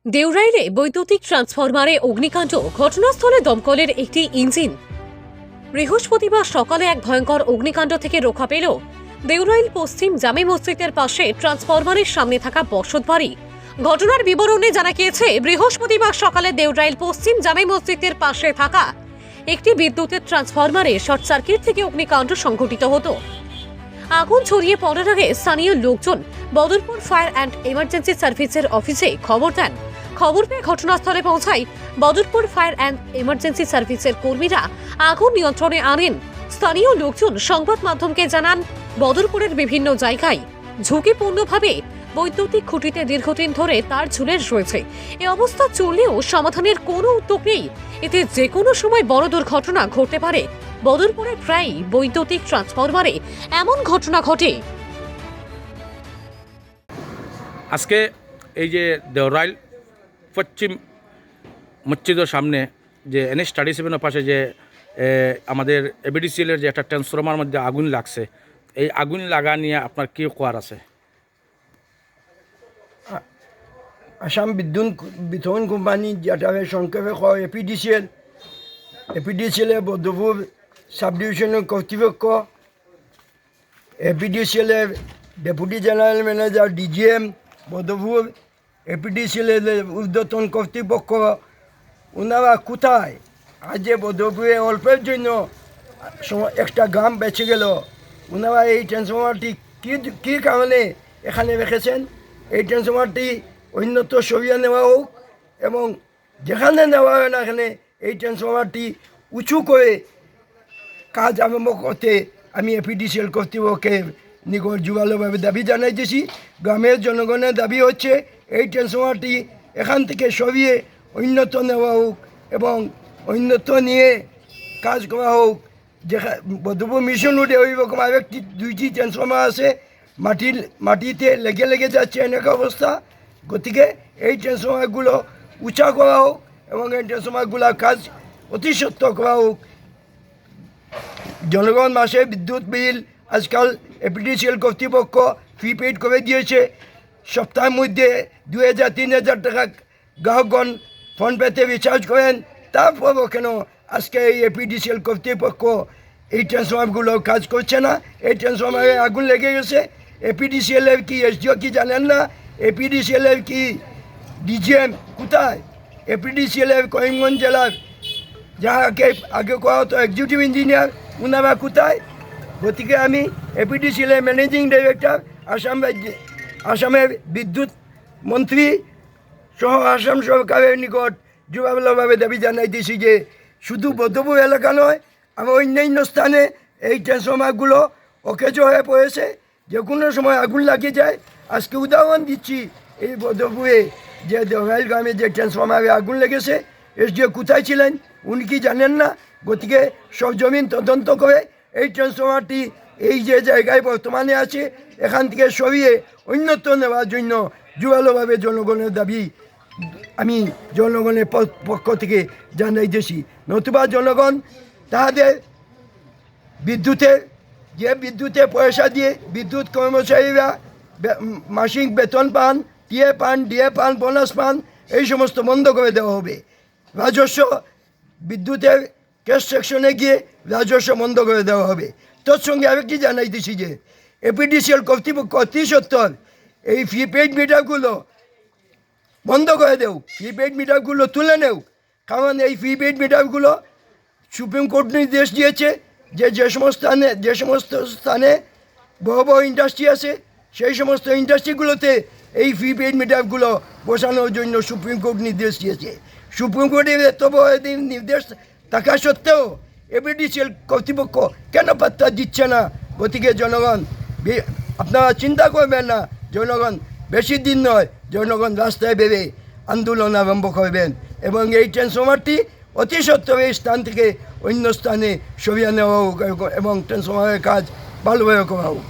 দেউরাইলে বৈদ্যুতিক ট্রান্সফরমারে অগ্নিকাণ্ড, ঘটনাস্থলে দমকলের একটি ইঞ্জিন। বৃহস্পতিবার সকালে এক ভয়ঙ্কর অগ্নিকাণ্ড থেকে রক্ষা পেল দেউরাইল পশ্চিম জামে মসজিদের পাশে ট্রান্সফরমারের সামনে থাকা বসতবাড়ি। ঘটনার বিবরণে জানা গিয়েছে, বৃহস্পতিবার সকালে দেউরাইল পশ্চিম জামে মসজিদের পাশে থাকা একটি বিদ্যুতের ট্রান্সফরমারে শর্ট সার্কিট থেকে অগ্নিকাণ্ড সংঘটিত হতো। আগুন ছড়িয়ে পড়ার আগে স্থানীয় লোকজন বদরপুর ফায়ার অ্যান্ড এমার্জেন্সি সার্ভিসের অফিসে খবর দেন। খবর পেয়ে ঘটনাস্থলে পৌঁছায় বদরপুর ফায়ার অ্যান্ড এমার্জেন্সি সার্ভিসের কর্মীরা আগুন নিয়ন্ত্রণে আনেন। স্থানীয় লোকজন সংবাদ মাধ্যমকে জানান, বদরপুরের বিভিন্ন জায়গায় ঝুঁকিপূর্ণভাবে বৈদ্যুতিক খুঁটিতে দীর্ঘদিন ধরে তার ঝুলে রয়েছে। এ অবস্থা চললেও সমাধানের কোনো উদ্যোগ নেই। এতে যে কোনো সময় বড় দুর্ঘটনা ঘটতে পারে। বদরপুরে প্রায় বৈদ্যুতিক ট্রান্সফরমারে এমন ঘটনা ঘটে। আজকে এই যে দেওরাইল পশ্চিম মসজিদের সামনে যে NH 37 পাশে যে আমাদের ABDCL-এর যে একটা ট্রান্সফরমার মধ্যে আগুন লাগছে, এই আগুন লাগা নিয়ে আপনার কী কোয়ার আছে? আসাম বিদ্যুৎ বিতরণ কোম্পানি, যেটা সংক্ষেপে কয় APDCL বদরপুর সাব ডিভিশনের কর্তৃপক্ষ, APDCL-এর deputy general manager DGM Badarpur, APDCL-এর ঊর্ধ্বতন কর্তৃপক্ষ, ওনারা কোথায়? আজ যে বদরপুরে অল্পের জন্য একটা গ্রাম বেঁচে গেল, ওনারা এই ট্রান্সফরমারটি কী কারণে এখানে রেখেছেন? এই ট্রান্সফরমারটি অন্যত্র সরিয়ে নেওয়া হোক, এবং যেখানে নেওয়া হয় না এখানে এই ট্রান্সফরমারটি উঁচু করে কাজ আরম্ভ করতে আমি APDCL কর্তৃপক্ষের নিকট জোরালোভাবে দাবি জানাইতেছি। গ্রামের জনগণের দাবি হচ্ছে এই ট্রান্সফরমারটি এখান থেকে সরিয়ে অন্যত্র নেওয়া হোক এবং অন্যত্র নিয়ে কাজ করা হোক। যেখানে বদরপুর মিশন রোডে ওই রকম আরেকটি দুইটি ট্রান্সফরমার আছে, মাটিতে লেগে যাচ্ছে অনেক অবস্থা। গতিকে এই ট্রান্সফরমারগুলো উঁচা করা হোক এবং এই ট্রান্সফরমারগুলোর কাজ অতি সত্ত্বর করা হোক। জনগণ মাসে বিদ্যুৎ বিল আজকাল APDCL কর্তৃপক্ষ প্রিপেইড করে দিয়েছে। সপ্তাহের মধ্যে 2000-3000 টাকা গ্রাহকগণ ফোনপেতে রিচার্জ করেন। তারপরও কেন আজকে এই APDCL কর্তৃপক্ষ এই ট্রান্সফরমারগুলো কাজ করছে না? এই ট্রান্সফরমারে আগুন লেগে গেছে। APDCL-এর কি SDO কি জানেন না? APDCL-এর কি DGM কোথায়? APDCL-এর করিমগঞ্জ জেলার যাকে আগে করা হতো এক্সিকিউটিভ ইঞ্জিনিয়ার, ওনারা কোথায়? গতিকে আমি APDCL-এর ম্যানেজিং ডাইরেক্টর, আসামের বিদ্যুৎ মন্ত্রী সহ আসাম সরকারের নিকট জোরালোভাবে দাবি জানাইতেছি যে শুধু বদরপুর এলাকা নয়, আমার অন্যান্য স্থানে এই ট্রান্সফরমারগুলো অকেজ হয়ে পড়েছে, যে কোনো সময় আগুন লাগিয়ে যায়। আজকে উদাহরণ দিচ্ছি, এই বদরপুরে যে দেওরাইল গ্রামে যে ট্রান্সফরমারে আগুন লেগেছে, SDO কোথায় ছিলেন? উনি কি জানেন না? গতিকে সরজমিন তদন্ত করে এই ট্রান্সফরমারটি এই যে জায়গায় বর্তমানে আছে এখান থেকে সরিয়ে অন্যত্র নেওয়ার জন্য জোরালোভাবে জনগণের দাবি আমি জনগণের পক্ষ থেকে জানাইতেছি। নতুবা জনগণ তাদের বিদ্যুতের পয়সা দিয়ে বিদ্যুৎ কর্মচারীরা মাসিক বেতন পান, টিএ পান, ডিএ পান, বোনাস পান, এই সমস্ত বন্ধ করে দেওয়া হবে। রাজস্ব বিদ্যুতের ক্যাশ সেকশনে গিয়ে রাজস্ব বন্ধ করে দেওয়া হবে। তৎসঙ্গে আরেকটি জানাইতেছি যে APDCL কর্তৃপক্ষ অতি সত্বর এই প্রিপেইড মিটারগুলো বন্ধ করে দেও, প্রিপেইড মিটারগুলো তুলে নেও। কারণ এই প্রিপেইড মিটারগুলো সুপ্রিম কোর্ট নির্দেশ দিয়েছে যে সমস্ত স্থানে বড় বড় ইন্ডাস্ট্রি আছে, সেই সমস্ত ইন্ডাস্ট্রিগুলোতে এই প্রিপেইড মিটারগুলো বসানোর জন্য সুপ্রিম কোর্ট নির্দেশ দিয়েছে। সুপ্রিম কোর্টের এত বড় নির্দেশ থাকা সত্ত্বেও APDCL কর্তৃপক্ষ কেন পাত্তা দিচ্ছে না? গতিকে জনগণ আপনারা চিন্তা করবেন না, জনগণ বেশি দিন নয়, জনগণ রাস্তায় বেরিয়ে আন্দোলন আরম্ভ করবেন এবং এই ট্রান্সফরমারটি অতি সত্ত্বর এই স্থান থেকে অন্য স্থানে সরিয়ে নেওয়া হোক এবং ট্রান্সফরমারের কাজ ভালোভাবে করা হোক।